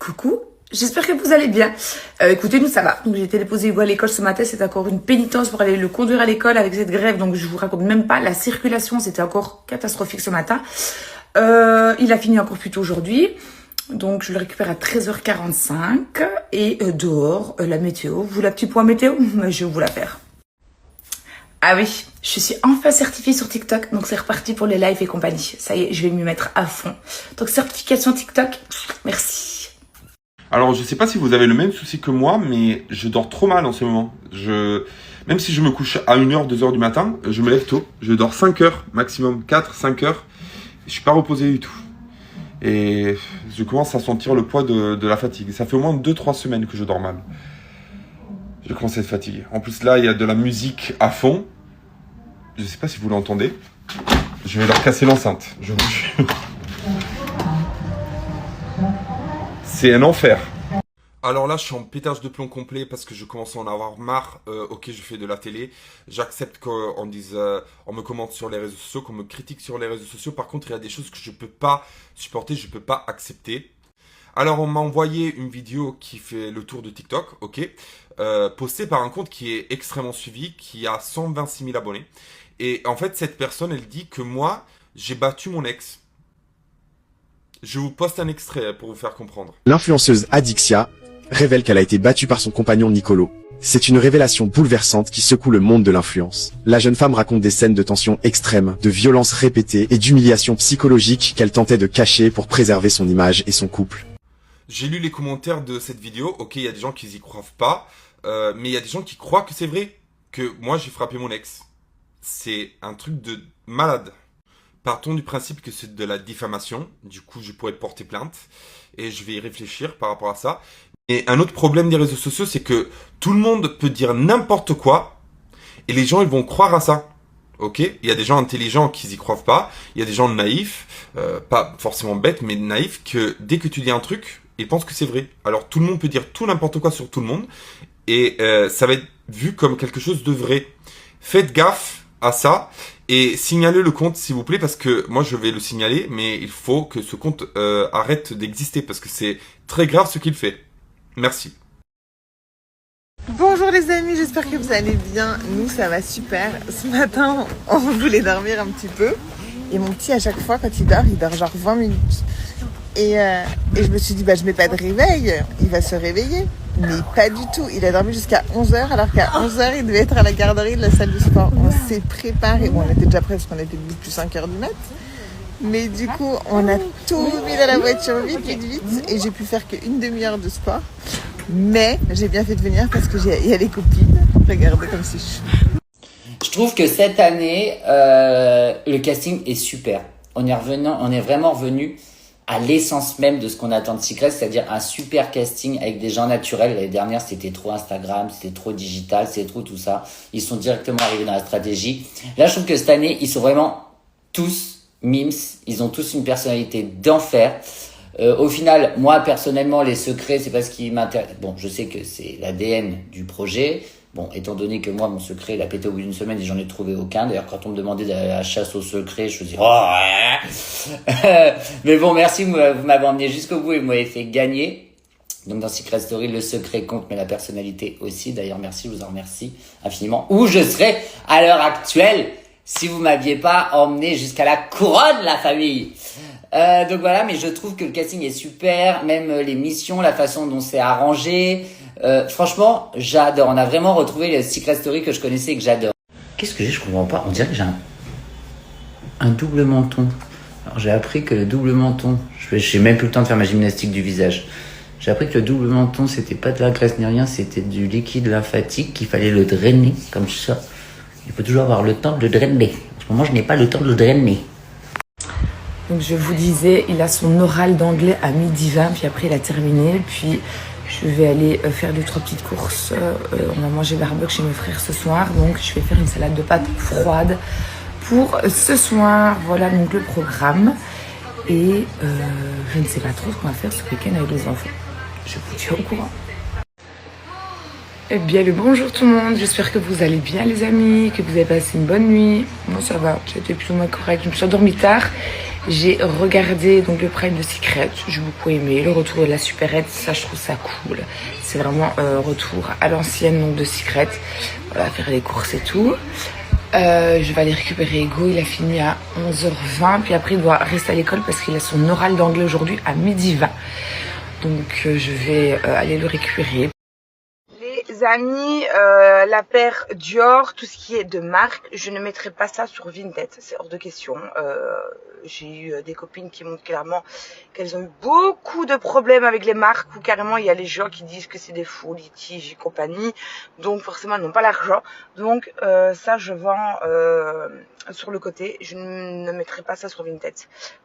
Coucou, j'espère que vous allez bien. Écoutez, nous ça va. Donc j'ai été déposer Hugo à l'école ce matin, c'était encore une pénitence pour aller le conduire à l'école avec cette grève. Donc je vous raconte même pas, la circulation c'était encore catastrophique ce matin. Il a fini encore plus tôt aujourd'hui. Donc je le récupère à 13h45 et dehors, la météo. Vous la petite point météo? Je vais vous la faire. Ah oui, je suis enfin certifiée sur TikTok, donc c'est reparti pour les lives et compagnie. Ça y est, je vais m'y mettre à fond. Donc certification TikTok, merci. Alors je sais pas si vous avez le même souci que moi, mais je dors trop mal en ce moment. Même si je me couche à 1h, 2h du matin, je me lève tôt. Je dors 5 heures maximum, 4, 5 heures. Je suis pas reposé du tout. Et je commence à sentir le poids de la fatigue. Ça fait au moins 2-3 semaines que je dors mal. Je commence à être fatigué. En plus là, il y a de la musique à fond. Je sais pas si vous l'entendez. Je vais leur casser l'enceinte, je vous jure. C'est un enfer. Alors là, je suis en pétage de plomb complet parce que je commence à en avoir marre. Ok, je fais de la télé. J'accepte qu'on dise, on me commente sur les réseaux sociaux, qu'on me critique sur les réseaux sociaux. Par contre, il y a des choses que je peux pas supporter, je peux pas accepter. Alors, on m'a envoyé une vidéo qui fait le tour de TikTok, ok, postée par un compte qui est extrêmement suivi, qui a 126 000 abonnés. Et en fait, cette personne, elle dit que moi, j'ai battu mon ex. Je vous poste un extrait pour vous faire comprendre. L'influenceuse Adixia révèle qu'elle a été battue par son compagnon Nicolo. C'est une révélation bouleversante qui secoue le monde de l'influence. La jeune femme raconte des scènes de tension extrême, de violences répétées et d'humiliation psychologique qu'elle tentait de cacher pour préserver son image et son couple. J'ai lu les commentaires de cette vidéo. Ok, il y a des gens qui y croient pas, mais il y a des gens qui croient que c'est vrai, que moi j'ai frappé mon ex. C'est un truc de malade. Partons du principe que c'est de la diffamation. Du coup, je pourrais porter plainte. Et je vais y réfléchir par rapport à ça. Et un autre problème des réseaux sociaux, c'est que tout le monde peut dire n'importe quoi. Et les gens, ils vont croire à ça. Ok? Il y a des gens intelligents qui y croient pas. Il y a des gens naïfs, pas forcément bêtes, mais naïfs, que dès que tu dis un truc, ils pensent que c'est vrai. Alors tout le monde peut dire tout n'importe quoi sur tout le monde. Et ça va être vu comme quelque chose de vrai. Faites gaffe à ça et signalez le compte s'il vous plaît parce que moi je vais le signaler, mais il faut que ce compte arrête d'exister parce que c'est très grave ce qu'il fait. Merci. Bonjour les amis, j'espère que vous allez bien. Nous ça va super. Ce matin on voulait dormir un petit peu et mon petit à chaque fois quand il dort genre 20 minutes. Et je me suis dit je mets pas de réveil, il va se réveiller. Mais pas du tout, il a dormi jusqu'à 11h alors qu'à 11h il devait être à la garderie de la salle de sport. On s'est préparé, bon on était déjà prêts parce qu'on était debout depuis 5h du mat. Mais du coup on a tout mis dans la voiture vite et j'ai pu faire qu'une demi-heure de sport. Mais j'ai bien fait de venir parce qu'il y a les copines, regardez comme c'est chou. Je trouve que cette année, le casting est super. On est vraiment revenu à l'essence même de ce qu'on attend de Secret, c'est-à-dire un super casting avec des gens naturels. L'année dernière, c'était trop Instagram, c'était trop digital, c'était trop tout ça. Ils sont directement arrivés dans la stratégie. Là, je trouve que cette année, ils sont vraiment tous mimes. Ils ont tous une personnalité d'enfer. Au final, moi, personnellement, les secrets, c'est parce qu'ils m'intéressent. Bon, je sais que c'est l'ADN du projet. Bon, étant donné que moi, mon secret, il a pété au bout d'une semaine et j'en ai trouvé aucun. D'ailleurs, quand on me demandait d'aller à la chasse au secret, je me dis, oh, ouais. Mais bon, merci, vous m'avez emmené jusqu'au bout et vous m'avez fait gagner. Donc, dans Secret Story, le secret compte, mais la personnalité aussi. D'ailleurs, merci, je vous en remercie infiniment. Où je serais à l'heure actuelle si vous m'aviez pas emmené jusqu'à la couronne, la famille. Donc voilà, mais je trouve que le casting est super, même les missions, la façon dont c'est arrangé. Franchement, j'adore. On a vraiment retrouvé le Secret Story que je connaissais et que j'adore. Qu'est-ce que j'ai? Je comprends pas. On dirait que j'ai un double menton. Alors j'ai appris que le double menton, j'ai même plus le temps de faire ma gymnastique du visage. J'ai appris que le double menton, c'était pas de la graisse ni rien, c'était du liquide lymphatique qu'il fallait le drainer comme ça. Il faut toujours avoir le temps de le drainer. En ce moment, je n'ai pas le temps de le drainer. Donc je vous disais, il a son oral d'anglais à 12h20, puis après il a terminé, puis je vais aller faire 2-3 petites courses. On va manger barbecue chez mes frères ce soir, donc je vais faire une salade de pâtes froide pour ce soir. Voilà donc le programme. Et je ne sais pas trop ce qu'on va faire ce week-end avec les enfants. Je vous tiens au courant. Eh bien le bonjour tout le monde, j'espère que vous allez bien les amis, que vous avez passé une bonne nuit. Moi ça va, j'ai été plus ou moins correct, je me suis endormie tard. J'ai regardé donc le Prime de Secret, j'ai beaucoup aimé. Le retour de la supérette, ça je trouve ça cool. C'est vraiment retour à l'ancienne donc de Secret. Voilà, faire les courses et tout. Je vais aller récupérer Ego, il a fini à 11h20. Puis après il doit rester à l'école parce qu'il a son oral d'anglais aujourd'hui à 12h20. Donc je vais aller le récupérer. Les amis, la paire Dior, tout ce qui est de marque, je ne mettrai pas ça sur Vinted, c'est hors de question. J'ai eu des copines qui montrent clairement qu'elles ont eu beaucoup de problèmes avec les marques, où carrément il y a les gens qui disent que c'est des faux litiges et compagnie, donc forcément elles n'ont pas l'argent. Donc ça je vends sur le côté, je ne mettrai pas ça sur Vinted.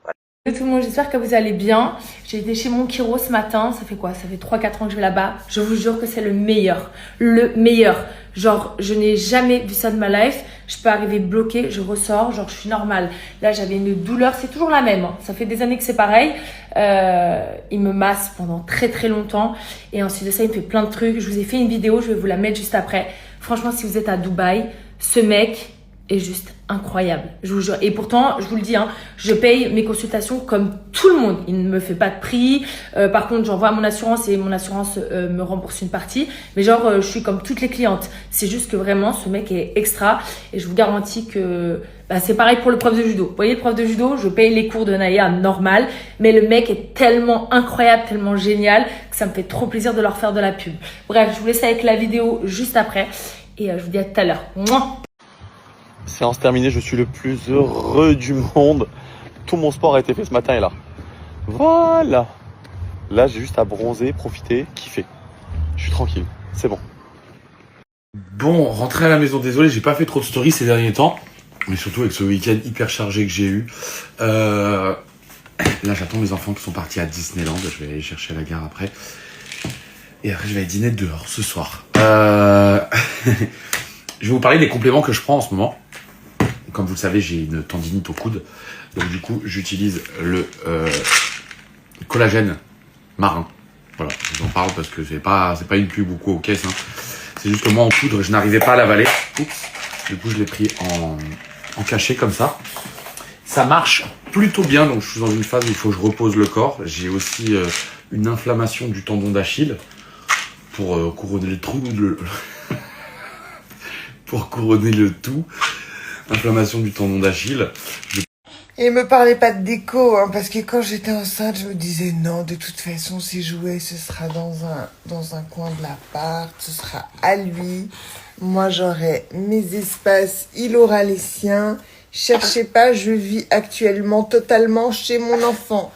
Voilà. Tout le monde, j'espère que vous allez bien. J'ai été chez mon Kiro ce matin, ça fait quoi? Ça fait 3-4 ans que je vais là-bas. Je vous jure que c'est le meilleur. Le meilleur. Genre, je n'ai jamais vu ça de ma life. Je peux arriver bloquée, je ressors, genre je suis normale. Là, j'avais une douleur, c'est toujours la même. Ça fait des années que c'est pareil. Il me masse pendant très très longtemps. Et ensuite de ça, il me fait plein de trucs. Je vous ai fait une vidéo, je vais vous la mettre juste après. Franchement, si vous êtes à Dubaï, ce mec est juste incroyable, je vous jure. Et pourtant, je vous le dis, hein, je paye mes consultations comme tout le monde. Il ne me fait pas de prix. Par contre, j'envoie à mon assurance et mon assurance me rembourse une partie. Mais genre, je suis comme toutes les clientes. C'est juste que vraiment, ce mec est extra. Et je vous garantis que c'est pareil pour le prof de judo. Vous voyez, le prof de judo, je paye les cours de Naya normal. Mais le mec est tellement incroyable, tellement génial que ça me fait trop plaisir de leur faire de la pub. Bref, je vous laisse avec la vidéo juste après. Et je vous dis à tout à l'heure. Mouah. Séance terminée, je suis le plus heureux du monde. Tout mon sport a été fait ce matin et là. Voilà. Là, j'ai juste à bronzer, profiter, kiffer. Je suis tranquille, c'est bon. Bon, rentré à la maison, désolé, j'ai pas fait trop de stories ces derniers temps. Mais surtout avec ce week-end hyper chargé que j'ai eu. Là, j'attends mes enfants qui sont partis à Disneyland. Je vais aller chercher à la gare après. Et après, je vais aller dîner dehors ce soir. Je vais vous parler des compléments que je prends en ce moment. Comme vous le savez, j'ai une tendinite au coude. Donc du coup, j'utilise le collagène marin. Voilà, je vous en parle parce que c'est pas une pub ou quoi aux caisses. Hein. C'est juste que moi, en poudre, je n'arrivais pas à l'avaler. Oups. Du coup, je l'ai pris en cachet comme ça. Ça marche plutôt bien. Donc je suis dans une phase où il faut que je repose le corps. J'ai aussi une inflammation du tendon d'Achille pour couronner le trou. Pour couronner le tout. Inflammation du tendon d'Achille. Et me parlez pas de déco, hein, parce que quand j'étais enceinte, je me disais non, de toute façon, ses jouets, ce sera dans un coin de l'appart, ce sera à lui. Moi, j'aurai mes espaces, il aura les siens. Cherchez pas, je vis actuellement totalement chez mon enfant.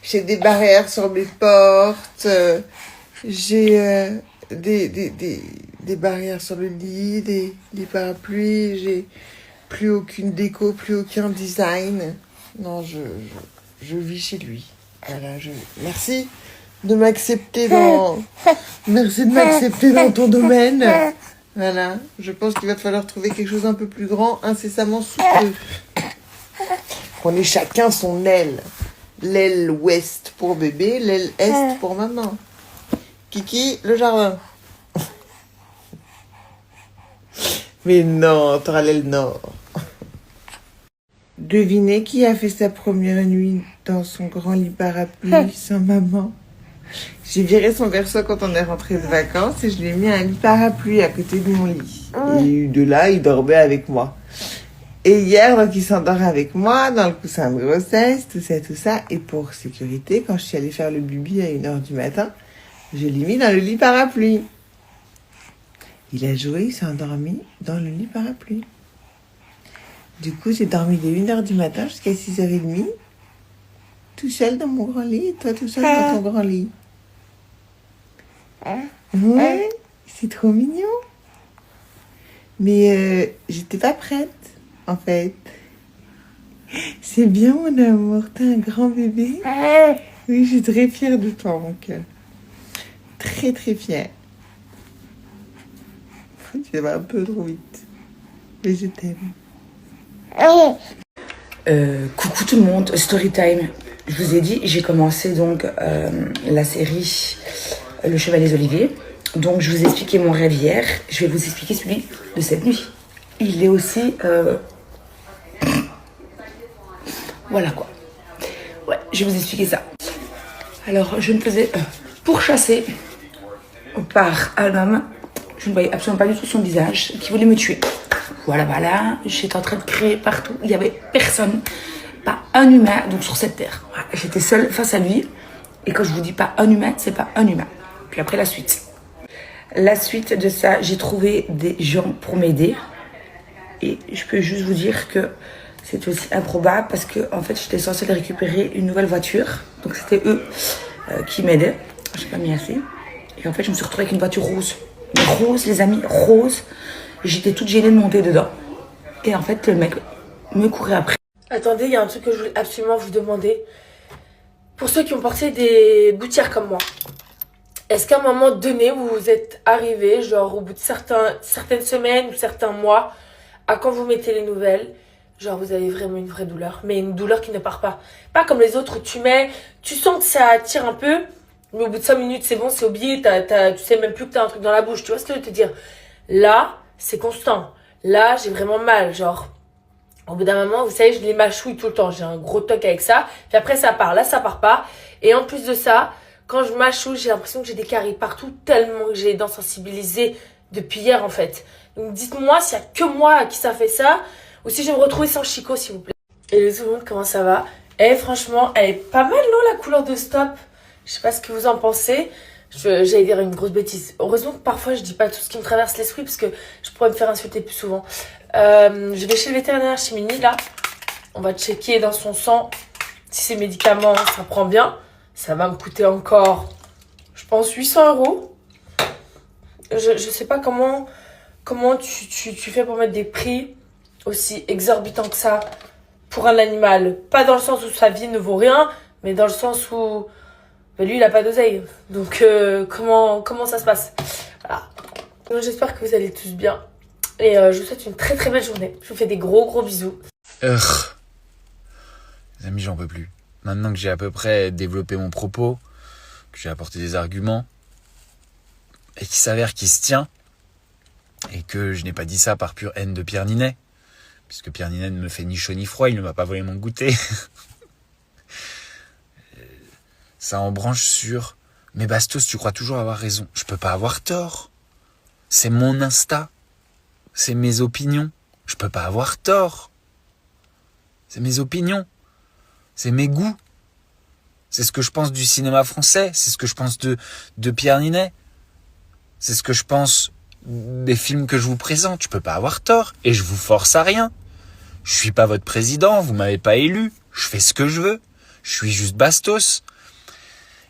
J'ai des barrières sur mes portes, j'ai des barrières sur le lit, des parapluies, j'ai plus aucune déco, plus aucun design. Non, je vis chez lui. Voilà, merci de m'accepter dans ton domaine. Voilà, je pense qu'il va te falloir trouver quelque chose un peu plus grand, incessamment sous peu. On est chacun son aile. L'aile ouest pour bébé, l'aile est pour maman. Kiki, le jardin. Mais non, t'auras l'aile nord. Devinez qui a fait sa première nuit dans son grand lit parapluie sans maman. J'ai viré son berceau quand on est rentré de vacances et je l'ai mis un lit parapluie à côté de mon lit. Et de là, il dormait avec moi. Et hier, donc, il s'endort avec moi dans le coussin de grossesse, tout ça. Et pour sécurité, quand je suis allée faire le bibi à 1h du matin, je l'ai mis dans le lit parapluie. Il a joué, il s'est endormi dans le lit parapluie. Du coup, j'ai dormi de 1h du matin jusqu'à 6h30, tout seul dans mon grand lit, et toi tout seul dans ton grand lit. Ouais, c'est trop mignon. Mais j'étais pas prête, en fait. C'est bien, mon amour, t'as un grand bébé. Oui, je suis très fière de toi, mon cœur. Très, très fière. Tu vas un peu trop vite. Mais je t'aime. Coucou tout le monde, Storytime. Je vous ai dit, j'ai commencé donc la série Le Chevalier des Oliviers. Donc je vous ai expliqué mon rêve hier. Je vais vous expliquer celui de cette nuit. Il est aussi Voilà quoi. Ouais, je vais vous expliquer ça. Alors, je me faisais pourchasser par un homme. Je ne voyais absolument pas du tout son visage, qui voulait me tuer. Voilà. J'étais en train de crier partout. Il n'y avait personne, pas un humain donc sur cette terre. Voilà, j'étais seule face à lui. Et quand je vous dis pas un humain, c'est pas un humain. Puis après, la suite. La suite de ça, j'ai trouvé des gens pour m'aider. Et je peux juste vous dire que c'est aussi improbable parce que en fait, j'étais censée récupérer une nouvelle voiture. Donc c'était eux qui m'aidaient. J'ai pas mis assez. Et en fait, je me suis retrouvée avec une voiture rose. Mais rose, les amis, rose. J'étais toute gênée de monter dedans. Et en fait, le mec me courait après. Attendez, il y a un truc que je voulais absolument vous demander. Pour ceux qui ont porté des gouttières comme moi, est-ce qu'à un moment donné, vous vous êtes arrivé, genre au bout de certaines semaines ou certains mois, à quand vous mettez les nouvelles, genre vous avez vraiment une vraie douleur, mais une douleur qui ne part pas. Pas comme les autres où tu sens que ça tire un peu, mais au bout de 5 minutes, c'est bon, c'est oublié, tu sais même plus que t'as un truc dans la bouche, tu vois ce que je veux te dire. Là, c'est constant. Là, j'ai vraiment mal, genre, au bout d'un moment, vous savez, je les mâchouille tout le temps, j'ai un gros toc avec ça, puis après ça part, là ça part pas, et en plus de ça, quand je mâchouille, j'ai l'impression que j'ai des caries partout, tellement que j'ai les dents sensibilisées depuis hier en fait. Donc dites-moi s'il y a que moi à qui ça fait ça, ou si je vais me retrouver sans Chico s'il vous plaît. Et tout le monde, comment ça va? Eh franchement, elle est pas mal non la couleur de Stop? Je sais pas ce que vous en pensez. J'allais dire une grosse bêtise. Heureusement que parfois je dis pas tout ce qui me traverse l'esprit parce que je pourrais me faire insulter plus souvent. Je vais chez le vétérinaire, chez Mini là. On va checker dans son sang si ces médicaments ça prend bien. Ça va me coûter encore, je pense, 800 €. Je sais pas comment tu fais pour mettre des prix aussi exorbitants que ça pour un animal. Pas dans le sens où sa vie ne vaut rien, mais dans le sens où lui, il a pas d'oseille. Donc, comment ça se passe? Voilà. J'espère que vous allez tous bien. Et je vous souhaite une très très belle journée. Je vous fais des gros bisous. Les amis, j'en peux plus. Maintenant que j'ai à peu près développé mon propos, que j'ai apporté des arguments, et qu'il s'avère qu'il se tient, et que je n'ai pas dit ça par pure haine de Pierre Ninet, puisque Pierre Ninet ne me fait ni chaud ni froid, il ne m'a pas volé mon goûter. Ça embranche sur « Mais Bastos, tu crois toujours avoir raison. Je peux pas avoir tort. C'est mon Insta. C'est mes opinions. Je peux pas avoir tort. C'est mes opinions. C'est mes goûts. C'est ce que je pense du cinéma français. C'est ce que je pense de Pierre Ninet. C'est ce que je pense des films que je vous présente. Je peux pas avoir tort. Et je vous force à rien. Je suis pas votre président. Vous m'avez pas élu. Je fais ce que je veux. Je suis juste Bastos.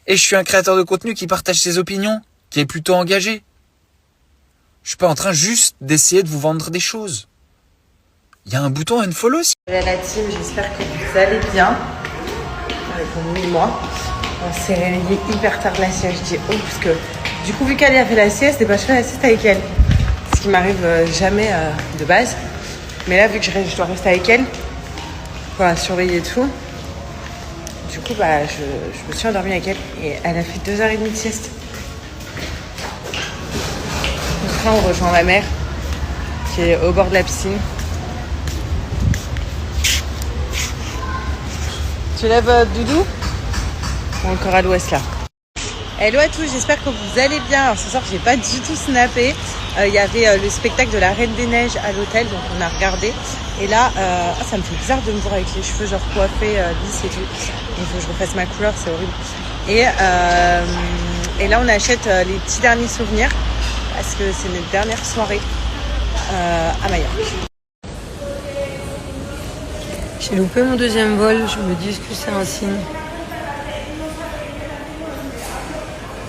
Et je suis un créateur de contenu qui partage ses opinions, qui est plutôt engagé. Je suis pas en train juste d'essayer de vous vendre des choses. Il y a un bouton unfollow. Salut la team, j'espère que vous allez bien. Avec moi. On s'est réveillé hyper tard la sieste. Je dis oh, parce que du coup, vu qu'elle a fait la sieste, je fais la sieste avec elle. Ce qui m'arrive jamais de base. Mais là, vu que je dois rester avec elle, pour la surveiller et tout, du coup, je me suis endormie avec elle et elle a fait 2h30 de sieste. Donc là, on rejoint ma mère qui est au bord de la piscine. Tu lèves Doudou ou encore à l'ouest là? Hello à tous, j'espère que vous allez bien. Alors ce soir, j'ai pas du tout snappé. Il y avait le spectacle de la Reine des Neiges à l'hôtel, donc on a regardé. Et là, ça me fait bizarre de me voir avec les cheveux genre coiffés, lisses et tout. Il faut que je refasse ma couleur, c'est horrible. Et là, on achète les petits derniers souvenirs parce que c'est notre dernière soirée à Majorque. J'ai loupé mon deuxième vol, je me dis que c'est un signe.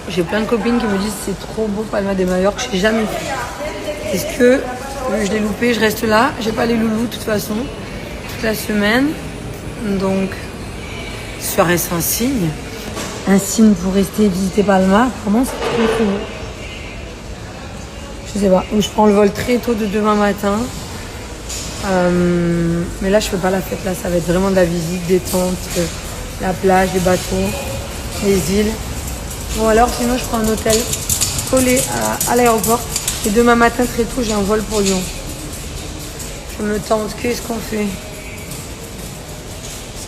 J'ai plein de copines qui me disent c'est trop beau Palma de Majorque, j'ai jamais fait. Est-ce que je l'ai loupé, je reste là, j'ai pas les loulous de toute façon, toute la semaine. Donc, serait-ce un signe? Un signe pour rester visiter Palma? Vraiment, c'est trop beau. Je sais pas, ou je prends le vol très tôt de demain matin. Mais là, je fais pas la fête, là, ça va être vraiment de la visite, détente, la plage, les bateaux, les îles. Bon alors sinon je prends un hôtel collé à l'aéroport et demain matin très tôt j'ai un vol pour Lyon. Je me tente, qu'est-ce qu'on fait?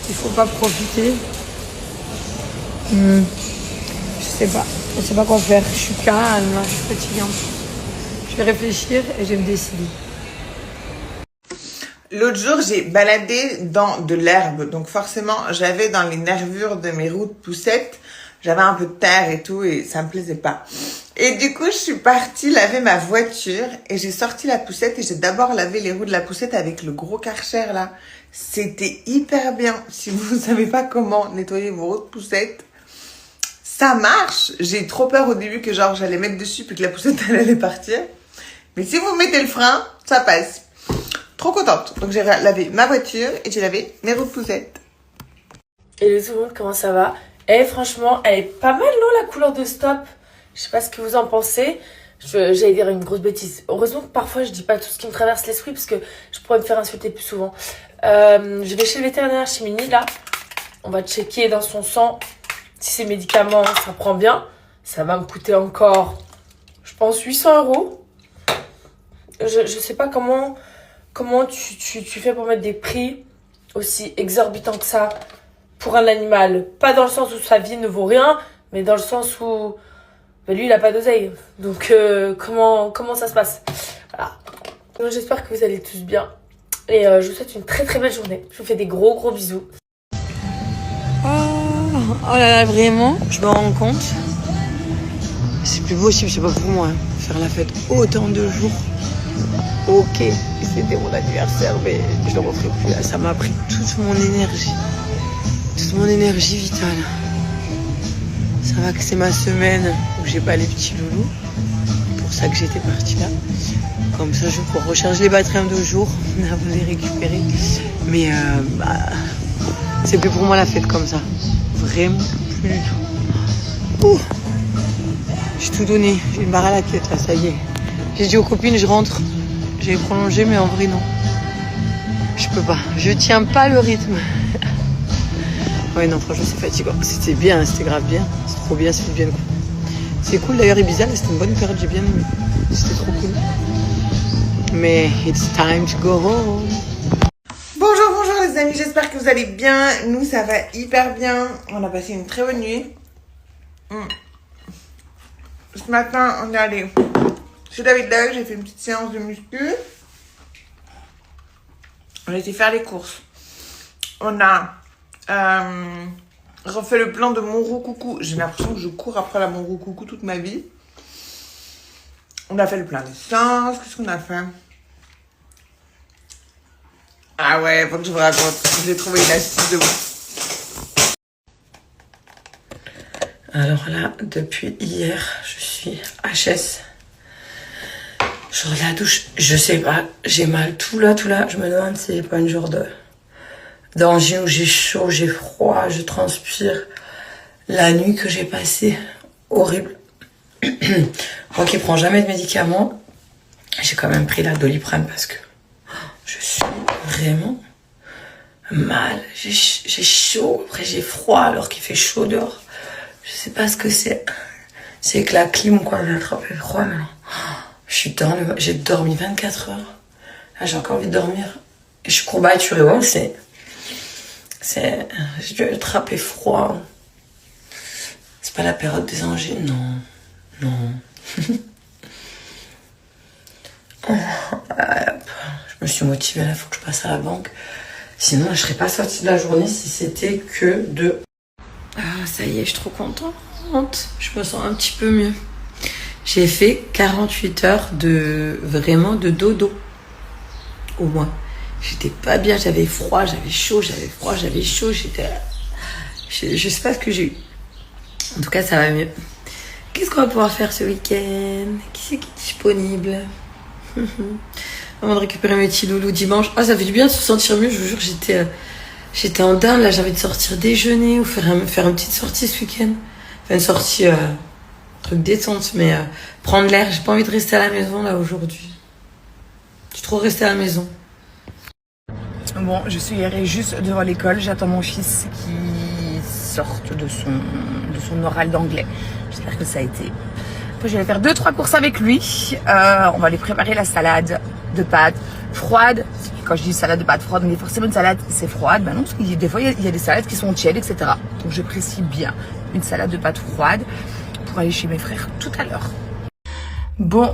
Il faut pas profiter. Je sais pas quoi faire. Je suis calme, je suis fatiguante. Je vais réfléchir et je vais me décider. L'autre jour, j'ai baladé dans de l'herbe. Donc forcément, j'avais dans les nervures de mes roues de poussette, j'avais un peu de terre et tout et ça me plaisait pas. Et du coup, je suis partie laver ma voiture et j'ai sorti la poussette et j'ai d'abord lavé les roues de la poussette avec le gros Karcher là. C'était hyper bien. Si vous savez pas comment nettoyer vos roues de poussette, ça marche. J'ai eu trop peur au début que genre j'allais mettre dessus puis que la poussette elle allait partir. Mais si vous mettez le frein, ça passe. Trop contente. Donc j'ai lavé ma voiture et j'ai lavé mes roues de poussette. Hello tout le monde, comment ça va? Eh franchement, elle est pas mal non la couleur de Stop. Je sais pas ce que vous en pensez. J'allais dire une grosse bêtise. Heureusement que parfois je dis pas tout ce qui me traverse l'esprit parce que je pourrais me faire insulter plus souvent. Je vais chez le vétérinaire, chez Mini là. On va checker dans son sang si ces médicaments ça prend bien. Ça va me coûter encore, je pense, 800 €. Je sais pas comment tu fais pour mettre des prix aussi exorbitants que ça pour un animal. Pas dans le sens où sa vie ne vaut rien, mais dans le sens où lui il a pas d'oseille. Donc comment ça se passe? Voilà. Donc, j'espère que vous allez tous bien. Et je vous souhaite une très très belle journée. Je vous fais des gros bisous. Oh là là, vraiment, je me rends compte. C'est plus possible, c'est pas pour moi. Faire la fête autant de jours. Ok, c'était mon anniversaire, mais je le referai plus. Là, ça m'a pris toute mon énergie vitale. Ça va que c'est ma semaine où j'ai pas les petits loulous. C'est pour ça que j'étais partie là. Comme ça, je vais pouvoir recharger les batteries en 2 jours, avant de les récupérer. Mais c'est plus pour moi la fête comme ça. Vraiment plus du tout. Ouh. J'ai tout donné, j'ai une barre à la tête là, ça y est. J'ai dit aux copines, je rentre. J'ai prolongé, mais en vrai, non. Je peux pas. Je tiens pas le rythme. Ouais, non, franchement, c'est fatigant. C'était bien, c'était grave bien. C'est trop bien, c'est bien cool. C'est cool d'ailleurs, Ibiza, c'était une bonne période, j'ai bien aimé. C'était trop cool. Mais it's time to go home. Bonjour les amis, j'espère que vous allez bien. Nous, ça va hyper bien. On a passé une très bonne nuit. Ce matin, on est allé chez David Doug, j'ai fait une petite séance de muscu. On a été faire les courses. On a refait le plan de Monroe-Coucou. J'ai l'impression que je cours après la Monroe-Coucou toute ma vie. On a fait le plein d'essence. Qu'est-ce qu'on a fait? Ah ouais, faut que je vous raconte. J'ai trouvé une astuce de ouf. Alors là, depuis hier, je suis HS. Genre la douche, je sais pas, j'ai mal tout là. Je me demande si c'est pas une genre de danger où j'ai chaud, j'ai froid, je transpire. La nuit que j'ai passée, horrible. Moi qui prends jamais de médicaments, j'ai quand même pris la Doliprane parce que je suis vraiment mal. J'ai chaud, après j'ai froid alors qu'il fait chaud dehors. Je sais pas ce que c'est. C'est que la clim ou quoi, j'ai attrapé froid maintenant. J'ai dormi 24 heures. Là, j'ai encore envie de dormir. Et je suis courbaturée, ouais, j'ai dû attraper froid. C'est pas la période des angines, non. Je me suis motivée, là, il faut que je passe à la banque. Sinon, je serais pas sortie de la journée si c'était que de... Ah, ça y est, je suis trop contente. Je me sens un petit peu mieux. J'ai fait 48 heures de dodo. Au moins. J'étais pas bien, j'avais froid, j'avais chaud, j'avais froid, j'avais chaud. Je sais pas ce que j'ai eu. En tout cas, ça va mieux. Qu'est-ce qu'on va pouvoir faire ce week-end? Qui c'est qui est disponible? Avant de récupérer mes petits loulous dimanche. Ah, ça fait du bien de se sentir mieux, je vous jure, j'étais en dinde, là, j'avais envie de sortir déjeuner ou faire une petite sortie ce week-end. Enfin, une sortie, truc détente, mais prendre l'air. J'ai pas envie de rester à la maison, là, aujourd'hui. J'ai trop resté à la maison. Bon, je suis garée juste devant l'école. J'attends mon fils qui sorte de son oral d'anglais. J'espère que ça a été. Après, je vais faire 2-3 courses avec lui. On va lui préparer la salade de pâtes froide. Quand je dis salade de pâtes froides, mais forcément une salade c'est froide, ben non, parce que des fois il y a des salades qui sont tièdes, etc. Donc je précise bien une salade de pâtes froides pour aller chez mes frères tout à l'heure. Bon,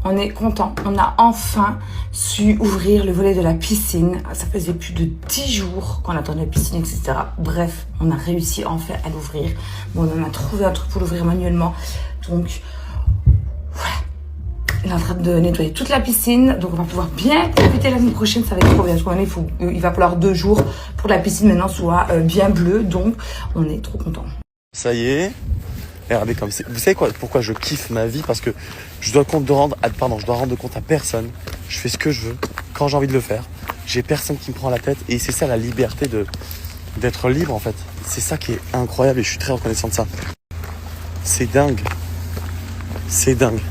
on est content. On a enfin su ouvrir le volet de la piscine. Ça faisait plus de 10 jours qu'on attendait la piscine, etc. Bref, on a réussi enfin à l'ouvrir. Bon, on en a trouvé un truc pour l'ouvrir manuellement. Donc, voilà. Il est en train de nettoyer toute la piscine. Donc, on va pouvoir bien profiter l'année prochaine. Ça va être trop bien. Parce qu'il va falloir 2 jours pour que la piscine maintenant soit bien bleue. Donc, on est trop content. Ça y est. Regardez comme c'est. Vous savez quoi, pourquoi je kiffe ma vie? Parce que je dois rendre compte à personne. Je fais ce que je veux, quand j'ai envie de le faire. J'ai personne qui me prend la tête. Et c'est ça la liberté d'être libre en fait. C'est ça qui est incroyable et je suis très reconnaissant de ça. C'est dingue. C'est dingue.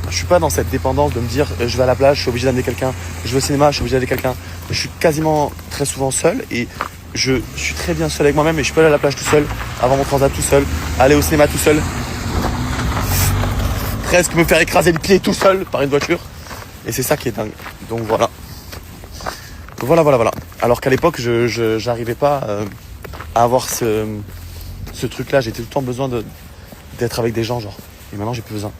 Je suis pas dans cette dépendance de me dire je vais à la plage, je suis obligé d'amener quelqu'un. Je vais au cinéma, je suis obligé d'amener quelqu'un. Je suis quasiment très souvent seul et je suis très bien seul avec moi-même et je peux aller à la plage tout seul, avoir mon transat tout seul, aller au cinéma tout seul, presque me faire écraser le pied tout seul par une voiture. Et c'est ça qui est dingue. Donc voilà. Voilà. Alors qu'à l'époque, je n'arrivais pas à avoir ce truc-là. J'étais tout le temps besoin d'être avec des gens, genre. Et maintenant, j'ai plus besoin.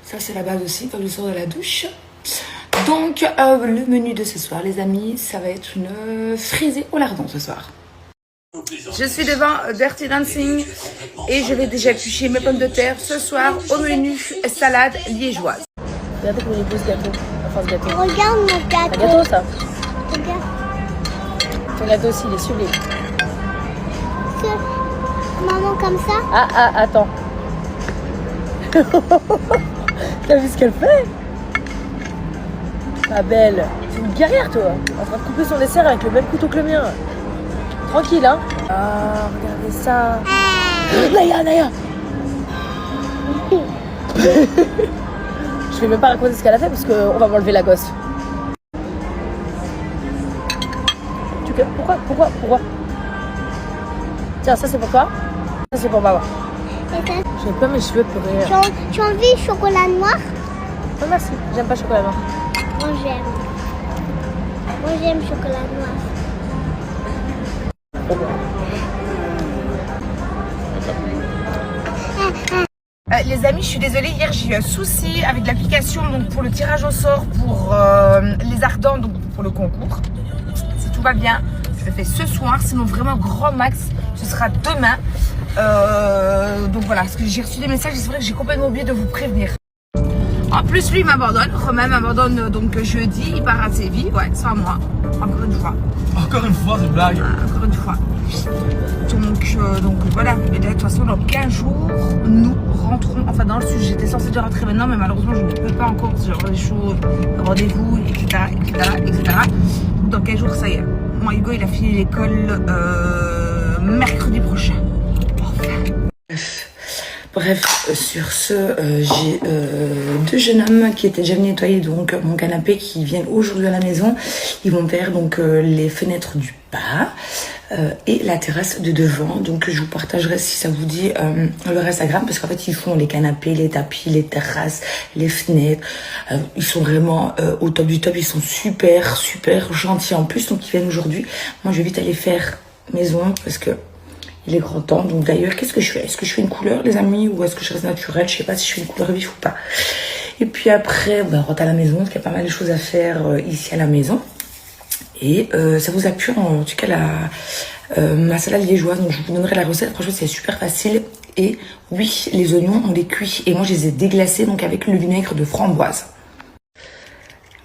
Ça, c'est la base aussi quand je sors de la douche. Donc, le menu de ce soir, les amis, ça va être une frisée au lardon ce soir. Je suis devant Dirty Dancing et je vais déjà éplucher mes pommes de terre. Ce soir, au menu, salade liégeoise. Regardez comment il est beau ce gâteau. Enfin, ce gâteau. Regarde mon gâteau. Un gâteau, ça. Regarde. Ton gâteau aussi, il est sublime. Maman, comme ça. Ah, attends. T'as vu ce qu'elle fait? Ma belle, c'est une guerrière toi, en train de couper son dessert avec le même couteau que le mien. Tranquille hein. Ah, regardez ça. Naya. Je vais même pas raconter ce qu'elle a fait parce qu'on va m'enlever la gosse. Pourquoi? Tiens, ça c'est pour toi. Ça c'est pour maman. J'aime pas mes cheveux pour rire. Tu as envie de chocolat noir? Oh merci, j'aime pas le chocolat noir. Moi j'aime chocolat noir. Les amis, je suis désolée, hier j'ai eu un souci avec l'application donc pour le tirage au sort pour les ardents, donc pour le concours. Si tout va bien, je le fais ce soir, sinon vraiment grand max, ce sera demain. Donc voilà, parce que j'ai reçu des messages et c'est vrai que j'ai complètement oublié de vous prévenir. En plus, lui m'abandonne, Romain m'abandonne donc jeudi, il part à Séville, ouais, sans moi, encore une fois. Encore une fois, c'est blague. Encore une fois. Donc voilà, et de toute façon dans 15 jours, nous rentrons, enfin dans le sud, j'étais censée de rentrer maintenant, mais malheureusement je ne peux pas encore, genre les choses, rendez-vous, etc. Dans 15 jours, ça y est. Moi, Hugo, il a fini l'école mercredi prochain. Bref, sur ce, j'ai 2 jeunes hommes qui étaient déjà venus nettoyer donc mon canapé, qui viennent aujourd'hui à la maison. Ils vont faire donc les fenêtres du bas et la terrasse de devant. Donc je vous partagerai, si ça vous dit, leur Instagram, parce qu'en fait ils font les canapés, les tapis, les terrasses, les fenêtres. Ils sont vraiment au top du top. Ils sont super gentils en plus. Donc ils viennent aujourd'hui. Moi je vais vite aller faire maison parce que il est grand temps. Donc d'ailleurs, qu'est-ce que je fais? Est-ce que je fais une couleur, les amis, ou est-ce que je reste naturelle? Je sais pas si je fais une couleur vif ou pas. Et puis après, on rentre à la maison, parce qu'il y a pas mal de choses à faire ici à la maison. Et ça vous a plu en tout cas ma salade liégeoise. Donc je vous donnerai la recette. Franchement, c'est super facile. Et oui, les oignons, on les cuit. Et moi, je les ai déglacés donc avec le vinaigre de framboise.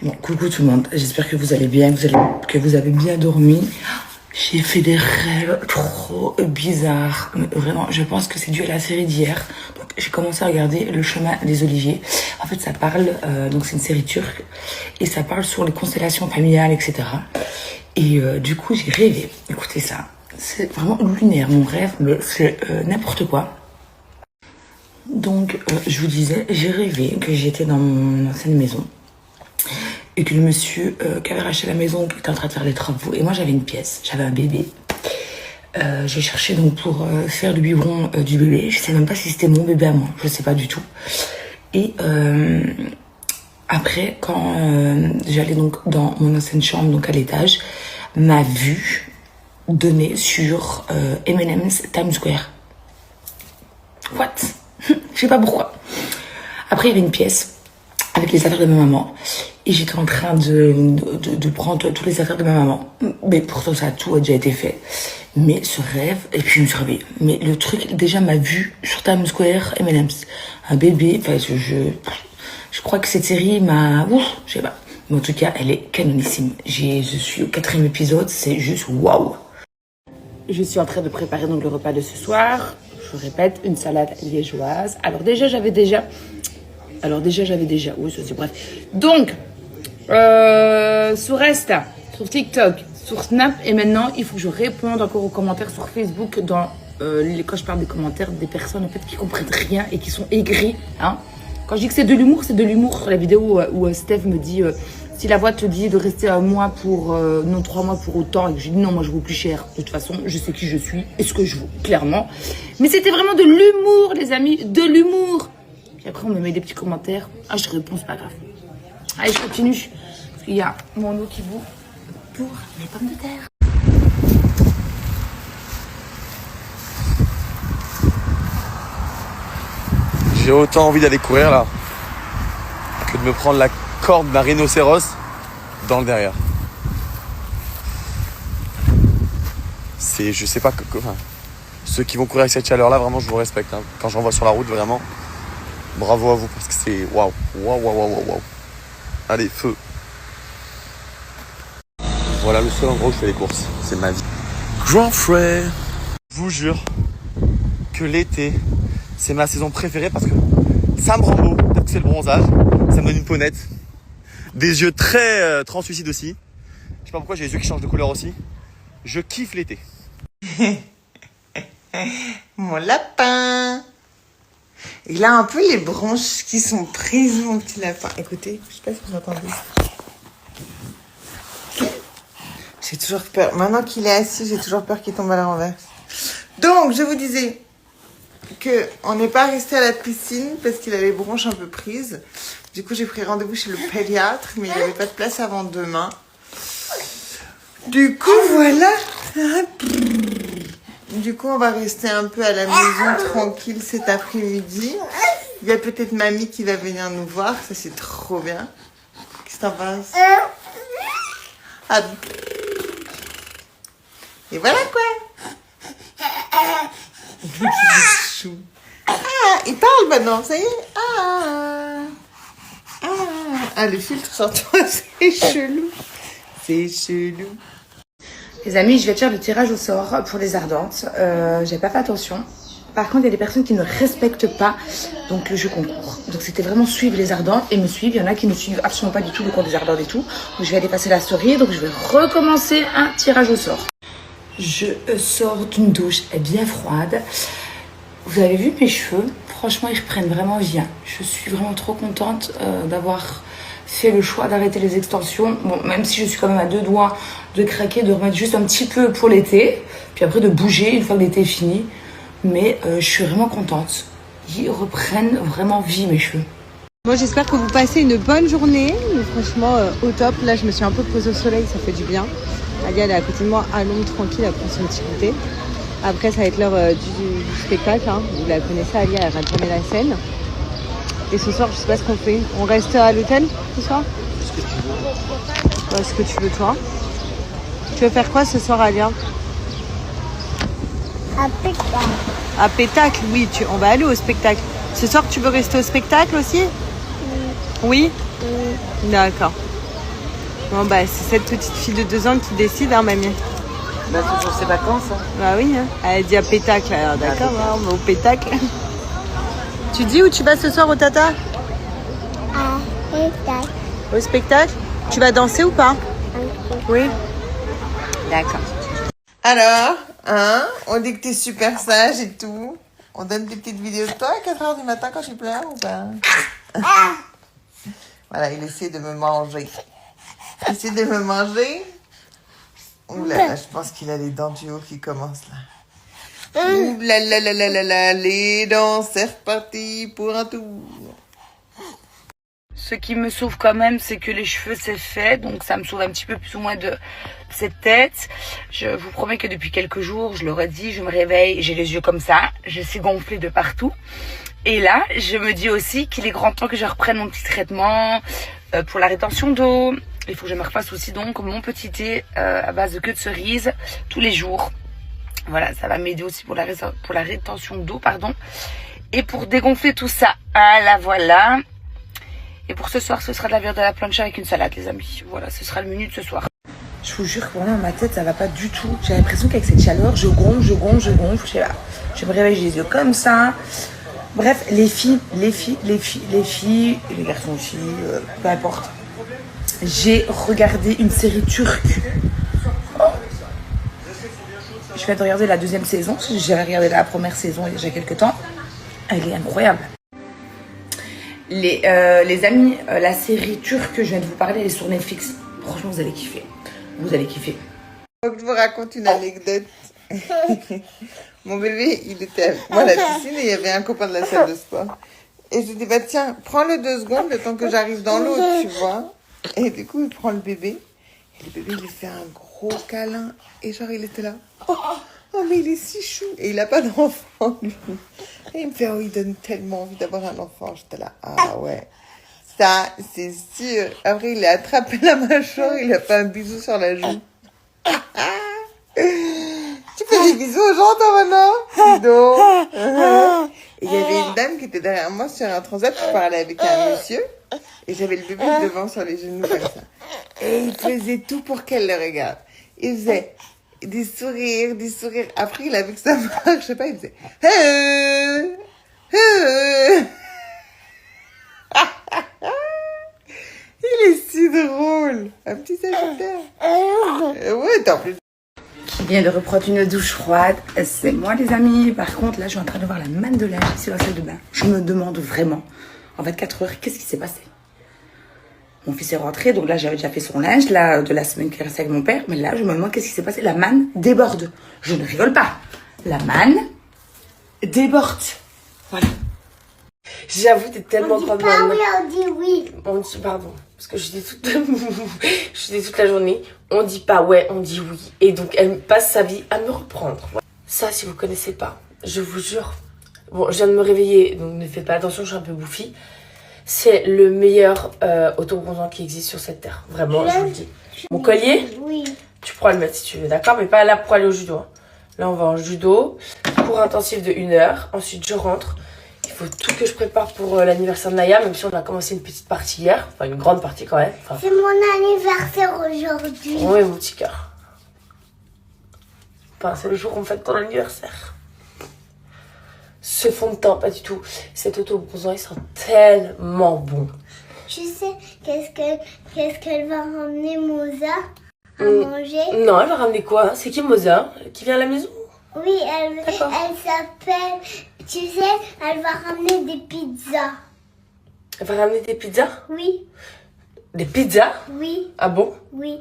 Bon, coucou tout le monde. J'espère que vous allez bien, que vous avez bien dormi. J'ai fait des rêves trop bizarres. Mais vraiment, je pense que c'est dû à la série d'hier. Donc, j'ai commencé à regarder Le Chemin des Oliviers. En fait, ça parle, donc c'est une série turque, et ça parle sur les constellations familiales, etc. Et du coup, j'ai rêvé. Écoutez ça. C'est vraiment lunaire, mon rêve, mais c'est n'importe quoi. Donc, je vous disais, j'ai rêvé que j'étais dans mon ancienne maison. Et que le monsieur qui avait racheté la maison, qui était en train de faire les travaux, et moi j'avais une pièce, j'avais un bébé J'ai cherché donc pour faire le biberon du bébé. Je sais même pas si c'était mon bébé à moi, je sais pas du tout. Et après, quand j'allais donc dans mon ancienne chambre, donc à l'étage, ma vue donnait sur M&M's Times Square. What? Je sais pas pourquoi. Après, il y avait une pièce avec les affaires de ma maman. Et j'étais en train de prendre toutes les affaires de ma maman. Mais pourtant, ça a tout déjà été fait. Mais ce rêve, et puis je me suis réveillée. Mais le truc, déjà, m'a vue sur Times Square, M&M's. Un bébé, enfin, je crois que cette série m'a... Ouf, je sais pas. Mais en tout cas, elle est canonissime. Je suis au 4e épisode, c'est juste waouh. Je suis en train de préparer donc le repas de ce soir. Je répète, une salade liégeoise. Alors déjà, j'avais déjà... Oui, ça c'est bref. Donc, sur Insta, sur TikTok, sur Snap, et maintenant, il faut que je réponde encore aux commentaires sur Facebook quand je parle des commentaires des personnes en fait qui comprennent rien et qui sont aigris. Hein. Quand je dis que c'est de l'humour sur la vidéo où Steph me dit si la voix te dit de rester un mois pour non 3 mois pour autant, et que je dis non, moi je vaux plus cher. De toute façon, je sais qui je suis et ce que je vaux, clairement. Mais c'était vraiment de l'humour, les amis, de l'humour. Puis après, on me met des petits commentaires. Ah, je réponds, c'est pas grave. Allez, je continue. Parce qu'il y a mon eau qui bout pour les pommes de terre. J'ai autant envie d'aller courir là que de me prendre la corde d'un rhinocéros dans le derrière. Je sais pas, enfin, ceux qui vont courir avec cette chaleur là, vraiment je vous respecte. Hein. Quand j'en vois sur la route, vraiment, bravo à vous parce que c'est waouh. Allez, feu. Voilà le seul endroit où je fais les courses, c'est ma vie. Grand frère. Je vous jure que l'été, c'est ma saison préférée parce que ça me rend beau, peut-être que c'est le bronzage, ça me donne une peau nette, des yeux très translucides aussi. Je sais pas pourquoi j'ai les yeux qui changent de couleur aussi. Je kiffe l'été. Mon lapin. Il a un peu les branches qui sont prises, mon petit lapin. Écoutez, je sais pas si vous entendez. J'ai toujours peur. Maintenant qu'il est assis, j'ai toujours peur qu'il tombe à la renverse. Donc, je vous disais que on n'est pas resté à la piscine parce qu'il a les branches un peu prises. Du coup, j'ai pris rendez-vous chez le pédiatre, mais il n'avait pas de place avant demain. Du coup, voilà. Du coup, on va rester un peu à la maison tranquille cet après-midi. Il y a peut-être mamie qui va venir nous voir. Ça, c'est trop bien. Qu'est-ce que t'en penses? Ah. Et voilà quoi. Chou. Ah, il parle maintenant, ça y est. Ah, le filtre sur toi, c'est chelou. C'est chelou. Les amis, je vais faire le tirage au sort pour les ardentes. J'ai pas fait attention. Par contre, il y a des personnes qui ne respectent pas donc le jeu concours. Donc c'était vraiment suivre les ardentes et me suivre. Il y en a qui ne suivent absolument pas du tout le compte des ardentes et tout. Donc je vais aller passer la story. Donc je vais recommencer un tirage au sort. Je sors d'une douche bien froide. Vous avez vu mes cheveux? Franchement, ils reprennent vraiment bien. Je suis vraiment trop contente d'avoir fait le choix d'arrêter les extensions. Bon, même si je suis quand même à 2 doigts de craquer, de remettre juste un petit peu pour l'été. Puis après de bouger une fois que l'été est fini. Mais je suis vraiment contente. Ils reprennent vraiment vie, mes cheveux. Moi, j'espère que vous passez une bonne journée. Mais franchement, au top. Là, je me suis un peu posée au soleil, ça fait du bien. Alia, elle est à côté de moi, à l'ombre, tranquille, elle prend son petit goûter. Après, ça va être l'heure du spectacle. Hein. Vous la connaissez, Alia, elle rate jamais la scène. Et ce soir, je sais pas ce qu'on fait. On reste à l'hôtel ce soir? Ce que tu veux. Ouais, ce que tu veux, toi. Tu veux faire quoi ce soir, Alia? À pétacle. À pétacle, oui, on va aller au spectacle. Ce soir, tu veux rester au spectacle aussi? Oui. D'accord. Bon, bah, c'est cette petite fille de 2 ans qui décide, hein, mamie? Bah, c'est pour ses vacances. Hein. Bah oui, hein. Elle dit à pétacle, alors d'accord, hein, on va au pétacle. Tu dis où tu vas ce soir au Tata? À pétacle. Au spectacle? Tu vas danser ou pas? Oui. D'accord. Alors, hein, on dit que t'es super sage et tout. On donne des petites vidéos de toi à 4h du matin quand je pleure ou pas? Voilà, il essaie de me manger. Il essaie de me manger. Ouh là là, je pense qu'il a les dents du haut qui commencent là. Ouh là là là là là là, les dents, c'est reparti pour un tour. Ce qui me sauve quand même, c'est que les cheveux c'est fait, donc ça me sauve un petit peu plus ou moins de cette tête. Je vous promets que depuis quelques jours, je l'aurais dit, je me réveille, j'ai les yeux comme ça, je suis gonflée de partout. Et là, je me dis aussi qu'il est grand temps que je reprenne mon petit traitement pour la rétention d'eau. Il faut que je me refasse aussi donc mon petit thé à base de queue de cerise tous les jours. Voilà, ça va m'aider aussi pour la rétention d'eau, pardon. Et pour dégonfler tout ça, ah là voilà. Et pour ce soir, ce sera de la viande à la plancha avec une salade, les amis. Voilà, ce sera le menu de ce soir. Je vous jure que vraiment, ma tête, ça va pas du tout. J'ai l'impression qu'avec cette chaleur, je gonfle. Je sais pas. Je me réveille, j'ai les yeux comme ça. Bref, les filles, et les garçons aussi, peu importe. J'ai regardé une série turque. Oh. Je viens de regarder la deuxième saison. J'ai regardé la première saison il y a déjà quelques temps. Elle est incroyable. Les amis, la série turque que je viens de vous parler, elle est sur Netflix. Franchement, vous allez kiffer. Vous allez kiffer. Faut que je vous raconte une anecdote. Mon bébé, il était avec moi à la piscine et il y avait un copain de la salle de sport. Et je lui dis, bah tiens, prends-le 2 secondes le temps que j'arrive dans l'eau, tu vois. Et du coup, il prend le bébé. Et le bébé, il lui fait un gros câlin. Et genre, il était là. Oh, mais il est si chou. Et il a pas d'enfant, lui. Et il me fait, oh, il donne tellement envie d'avoir un enfant. J'étais là, ah ouais. Ça, c'est sûr. Après, il a attrapé la mâchoire, il a fait un bisou sur la joue. Tu fais des bisous aux gens, toi, maintenant? Dis donc. Et il y avait une dame qui était derrière moi sur un transat qui parlait avec un monsieur. Et j'avais le bébé devant sur les genoux comme ça. Et il faisait tout pour qu'elle le regarde. Il faisait des sourires. Après, il a vu que ça marche, je sais pas, il faisait... Il est si drôle. Un petit sagittaire. Ouais, t'en plus. Qui vient de reprendre une douche froide, c'est moi, les amis. Par contre, là, je suis en train de voir la manne de linge ici dans la salle de bain. Je me demande vraiment, en 24 heures, qu'est-ce qui s'est passé? Mon fils est rentré, donc là, j'avais déjà fait son linge, là, de la semaine qu'il restait avec mon père. Mais là, je me demande qu'est-ce qui s'est passé. La manne déborde. Je ne rigole pas. La manne déborde. Voilà. J'avoue, t'es tellement grande maman. Oui, on dit oui. On dit, pardon, parce que je dis toute la journée, on dit pas ouais, on dit oui. Et donc, elle passe sa vie à me reprendre. Ça, si vous connaissez pas, je vous jure. Bon, je viens de me réveiller, donc ne faites pas attention, je suis un peu bouffie. C'est le meilleur autobronzant qui existe sur cette terre. Vraiment, je vous le dis. Mon collier, Oui. tu pourras le mettre si tu veux, d'accord? Mais pas là pour aller au judo. Hein. Là, on va en judo. Cours intensif de 1 heure. Ensuite, je rentre. Il faut tout que je prépare pour l'anniversaire de Naya, même si on a commencé une petite partie hier. Enfin, une grande partie quand même. Enfin, C'est mon anniversaire aujourd'hui. oui, mon petit cœur. Enfin, c'est le jour où on fête ton anniversaire. Ce fond de teint, pas du tout. Cet autobronzant, il sent tellement bon. Tu sais qu'est-ce qu'elle va ramener Moza à manger? Non, elle va ramener quoi? C'est qui Moza? Qui vient à la maison? Oui, elle s'appelle... Tu sais, elle va ramener des pizzas. Elle va ramener des pizzas? Oui, Des pizzas? oui, Ah bon? oui.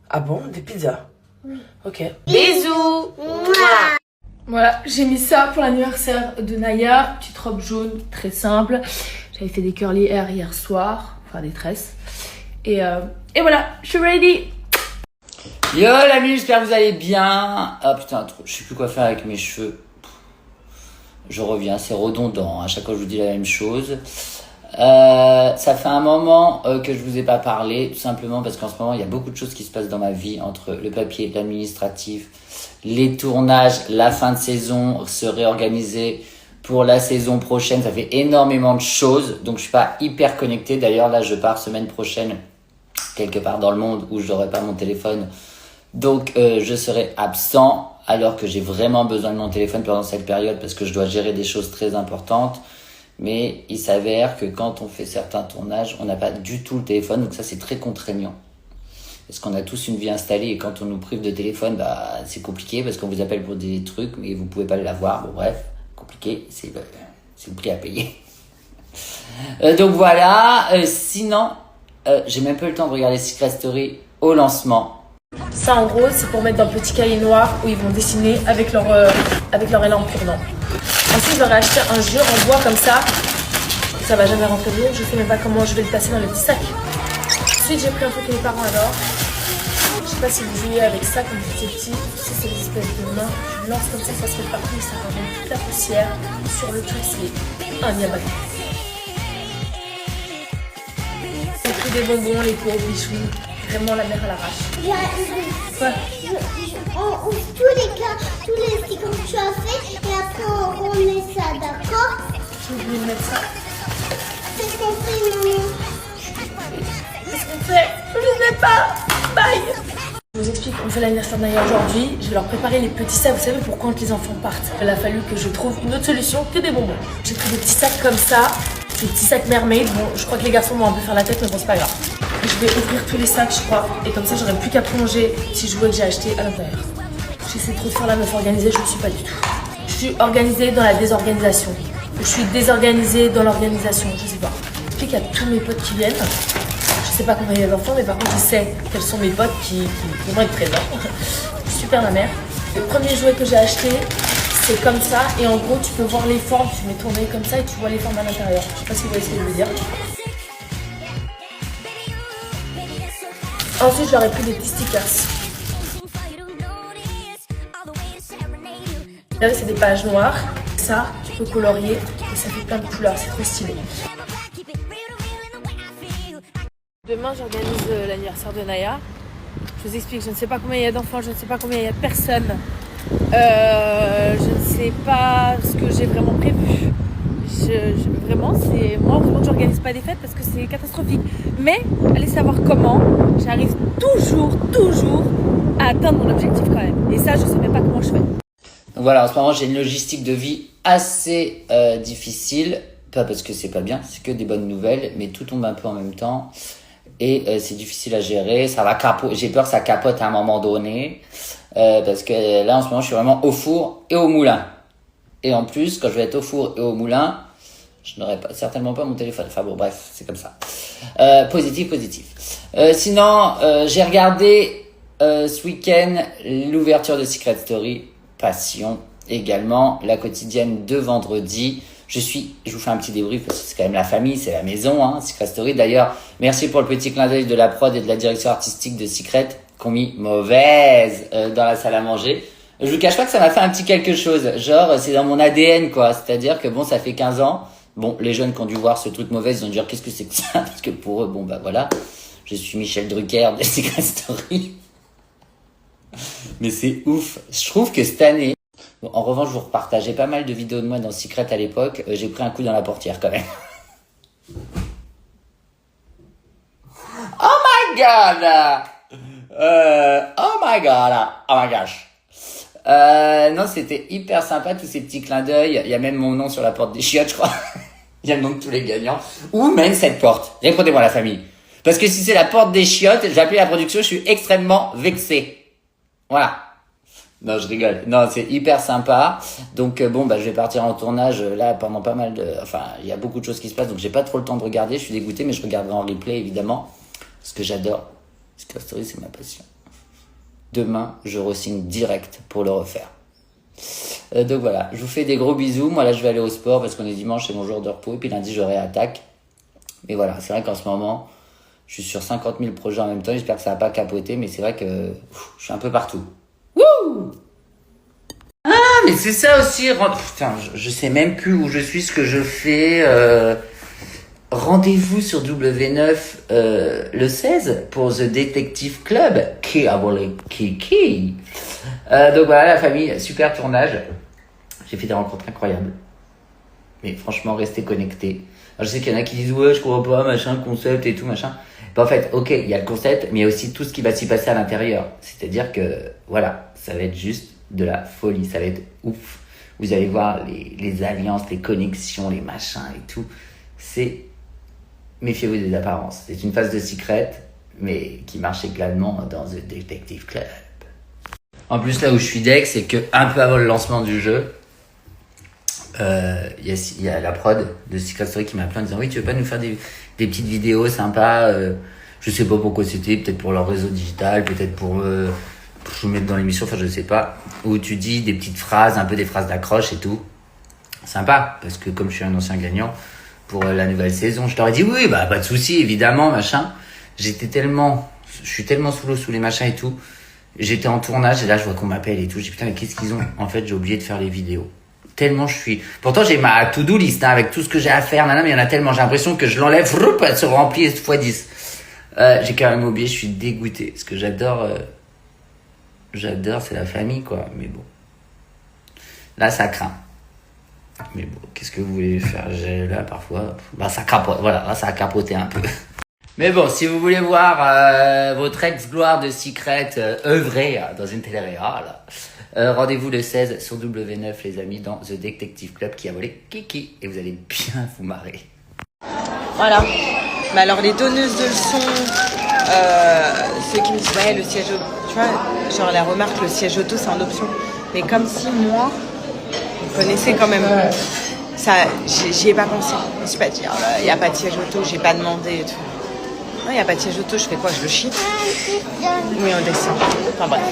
Ah bon? Des pizzas? Oui. Ok. Bisous! Mouah. Voilà, j'ai mis ça pour l'anniversaire de Naya. Petite robe jaune, très simple. J'avais fait des curly hair hier soir. Enfin, des tresses. Et voilà, je suis ready! Yo l'ami, j'espère que vous allez bien. Ah putain, je sais plus quoi faire avec mes cheveux. Je reviens, c'est redondant, à chaque fois je vous dis la même chose. Ça fait un moment que je vous ai pas parlé, tout simplement parce qu'en ce moment il y a beaucoup de choses qui se passent dans ma vie, entre le papier, l'administratif, les tournages, la fin de saison, se réorganiser pour la saison prochaine, ça fait énormément de choses, donc je suis pas hyper connecté. D'ailleurs là je pars semaine prochaine quelque part dans le monde où je n'aurai pas mon téléphone, donc je serai absent alors que j'ai vraiment besoin de mon téléphone pendant cette période parce que je dois gérer des choses très importantes. Mais il s'avère que quand on fait certains tournages, on n'a pas du tout le téléphone, donc ça c'est très contraignant. Parce qu'on a tous une vie installée et quand on nous prive de téléphone, bah c'est compliqué parce qu'on vous appelle pour des trucs mais vous pouvez pas l'avoir. Bon bref, compliqué, c'est le prix à payer. Donc voilà, sinon, j'ai même pas eu le temps de regarder Secret Story au lancement. Ça en gros c'est pour mettre dans le petit cahier noir où ils vont dessiner avec leur élan tournant. Ensuite j'aurais acheté un jeu en bois comme ça. Ça va jamais rentrer dedans, je sais même pas comment je vais le placer dans le petit sac. Ensuite j'ai pris un truc que mes parents adorent. Je sais pas si vous jouez avec ça quand vous étiez petit. Tu sais, c'est des espèces de mains. Tu lances comme ça se fait partout, ça ramène toute la poussière sur le truc, c'est un diable. J'ai pris des bonbons, les pauvres bichous. Vraiment la mère à l'arrache. Ouais. On ouvre tous les petits comme tu as fait et après on met ça, d'accord? J'ai oublié de mettre ça. C'est ce qu'on fait, maman. Qu'est-ce qu'on fait? Je ne sais pas. Bye. Je vous explique, on fait l'anniversaire de Naya aujourd'hui. Je vais leur préparer les petits sacs. Vous savez pour quand les enfants partent. Il a fallu que je trouve une autre solution que des bonbons. J'ai pris des petits sacs comme ça. Des petits sacs mermaid. Bon, je crois que les garçons vont un peu faire la tête, mais bon, c'est pas grave. Je vais ouvrir tous les sacs, je crois. Et comme ça, j'aurai plus qu'à plonger si je vois que j'ai acheté à l'intérieur. J'essaie trop de faire la meuf organisée, je ne suis pas du tout. Je suis organisée dans la désorganisation. Je suis désorganisée dans l'organisation, je sais pas. Je sais qu'il y a tous mes potes qui viennent. Je sais pas combien il y a d'enfants, mais par contre, je sais quels sont mes potes qui vont être présents. Super ma mère. Le premier jouet que j'ai acheté, c'est comme ça. Et en gros, tu peux voir les formes. Tu mets tourner comme ça et tu vois les formes à l'intérieur. Je sais pas si vous voyez ce que je veux dire. Ensuite, je leur ai pris des petits stickers. Là, c'est des pages noires. Ça, tu peux colorier et ça fait plein de couleurs. C'est trop stylé. Demain, j'organise l'anniversaire de Naya. Je vous explique, je ne sais pas combien il y a d'enfants, je ne sais pas combien il y a de personnes. Je ne sais pas ce que j'ai vraiment prévu. Vraiment, c'est moi, heureusement que j'organise pas des fêtes parce que c'est catastrophique. Mais allez savoir comment, j'arrive toujours à atteindre mon objectif quand même. Et ça, je sais même pas comment je fais. Donc voilà, en ce moment, j'ai une logistique de vie assez difficile. Pas parce que c'est pas bien, c'est que des bonnes nouvelles, mais tout tombe un peu en même temps. Et c'est difficile à gérer. Ça va j'ai peur que ça capote à un moment donné. Parce que là, en ce moment, je suis vraiment au four et au moulin. Et en plus, quand je vais être au four et au moulin, je n'aurai certainement pas mon téléphone. Enfin bon, bref, c'est comme ça. Positif. Sinon, j'ai regardé ce week-end l'ouverture de Secret Story. Passion également. La quotidienne de vendredi. Je vous fais un petit débrief parce que c'est quand même la famille, c'est la maison, hein, Secret Story. D'ailleurs, merci pour le petit clin d'œil de la prod et de la direction artistique de Secret qui ont mis mauvaise dans la salle à manger. Je vous cache pas que ça m'a fait un petit quelque chose. Genre, c'est dans mon ADN, quoi. C'est-à-dire que bon, ça fait 15 ans. Bon, les jeunes qui ont dû voir ce truc mauvais, ils ont dû dire qu'est-ce que c'est que ça? Parce que pour eux, bon, bah voilà. Je suis Michel Drucker de Secret Story. Mais c'est ouf. Je trouve que cette année, bon, en revanche, je vous repartageais pas mal de vidéos de moi dans Secret à l'époque. J'ai pris un coup dans la portière quand même. Oh my god! Oh my gosh. Non, c'était hyper sympa, tous ces petits clins d'œil. Il y a même mon nom sur la porte des chiottes, je crois. Il y a le nom de tous les gagnants. Où mène cette porte? Répondez-moi, la famille. Parce que si c'est la porte des chiottes, je vais appeler la production, je suis extrêmement vexé. Voilà. Non, je rigole. Non, c'est hyper sympa. Donc bon, bah je vais partir en tournage là pendant pas mal de... Enfin, il y a beaucoup de choses qui se passent, donc j'ai pas trop le temps de regarder. Je suis dégoûté, mais je regarderai en replay, évidemment. Parce que j'adore. Secret Story, c'est ma passion. Demain, je re-signe direct pour le refaire. Donc voilà, je vous fais des gros bisous. Moi là, je vais aller au sport parce qu'on est dimanche, c'est mon jour de repos. Et puis lundi, j'aurai attaque. Mais voilà, c'est vrai qu'en ce moment, je suis sur 50 000 projets en même temps. J'espère que ça va pas capoter, mais c'est vrai que je suis un peu partout. Wouh! Ah, mais c'est ça aussi. Putain, je sais même plus où je suis, ce que je fais. Rendez-vous sur W9 le 16 pour The Detective Club. Kiki. Donc voilà la famille, super tournage. J'ai fait des rencontres incroyables. Mais franchement, restez connectés. Alors, je sais qu'il y en a qui disent ouais, je comprends pas, machin, concept et tout, machin. Ben, en fait, ok, il y a le concept, mais il y a aussi tout ce qui va s'y passer à l'intérieur. C'est-à-dire que, voilà, ça va être juste de la folie, ça va être ouf. Vous allez voir les alliances, les connexions, les machins et tout. Méfiez-vous des apparences. C'est une phase de Secret, mais qui marche également dans The Detective Club. En plus, là où je suis deck, c'est que un peu avant le lancement du jeu, il y a la prod de Secret Story qui m'a appelé en disant oui, tu veux pas nous faire des petites vidéos sympas, Je sais pas pourquoi c'était, peut-être pour leur réseau digital, peut-être pour se mettre dans l'émission, enfin je sais pas. Où tu dis des petites phrases, un peu des phrases d'accroche et tout. Sympa, parce que comme je suis un ancien gagnant pour la nouvelle saison, je t'aurais dit oui, bah pas de souci, évidemment, machin. Je suis tellement sous l'eau, sous les machins et tout. J'étais en tournage et là je vois qu'on m'appelle et tout. Je dis putain mais qu'est-ce qu'ils ont? En fait j'ai oublié de faire les vidéos. Tellement je suis... Pourtant j'ai ma to-do list hein, avec tout ce que j'ai à faire, mais il y en a tellement, j'ai l'impression que je l'enlève, elle se remplit x 10. J'ai quand même oublié, je suis dégoûté. Parce que j'adore c'est la famille quoi, mais bon. Là ça craint. Mais bon, qu'est-ce que vous voulez faire? Là parfois, bah ça capote, voilà, là ça a capoté un peu. Mais bon, si vous voulez voir votre ex-gloire de Secret œuvrer dans une télé-réal, rendez-vous le 16 sur W9 les amis dans The Detective Club qui a volé Kiki et vous allez bien vous marrer. Voilà. Mais alors les donneuses de leçons, ceux qui me disent ouais le siège auto, tu vois, genre la remarque le siège auto c'est en option. Mais comme si moi, vous connaissez quand même, ça, j'y ai pas pensé. Je me suis pas dit il n'y a pas de siège auto, j'ai pas demandé et tout. Non, il n'y a pas de siège auto, je fais quoi? Je le chie? Oui, on descend. Enfin bref.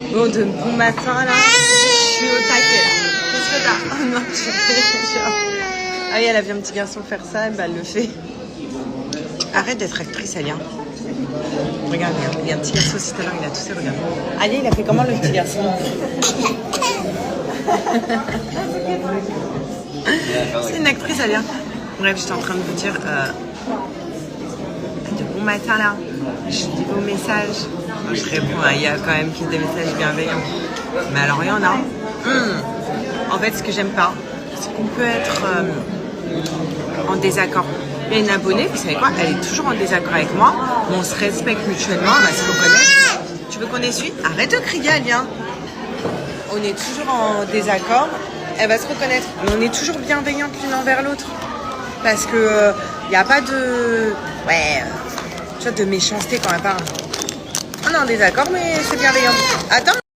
Bon, de bon matin là, je suis au taquet là. Qu'est-ce que t'as? Oh non, tu fais genre... Ah oui, elle a vu un petit garçon faire ça, bah, elle le fait. Arrête d'être actrice, Alia. Regarde, il y a un petit garçon aussi tout à l'heure, il a toussé, regarde. Alia, il a fait comment le petit garçon? C'est une actrice, Alia. Bref, j'étais en train de vous dire... de bon matin là, je dis vos messages. Je réponds, il y a quand même des messages bienveillants. Mais alors il y en a. En fait, ce que j'aime pas, c'est qu'on peut être en désaccord. Il y a une abonnée, vous savez quoi, elle est toujours en désaccord avec moi, mais on se respecte mutuellement, on va se reconnaître. Tu veux qu'on essuie? Arrête de crier, Alia. On est toujours en désaccord, elle va se reconnaître. Mais on est toujours bienveillantes l'une envers l'autre. Parce que il n'y a pas de... Ouais, tu vois, de méchanceté quand elle parle. On est en désaccord, mais c'est bienveillant. Attends.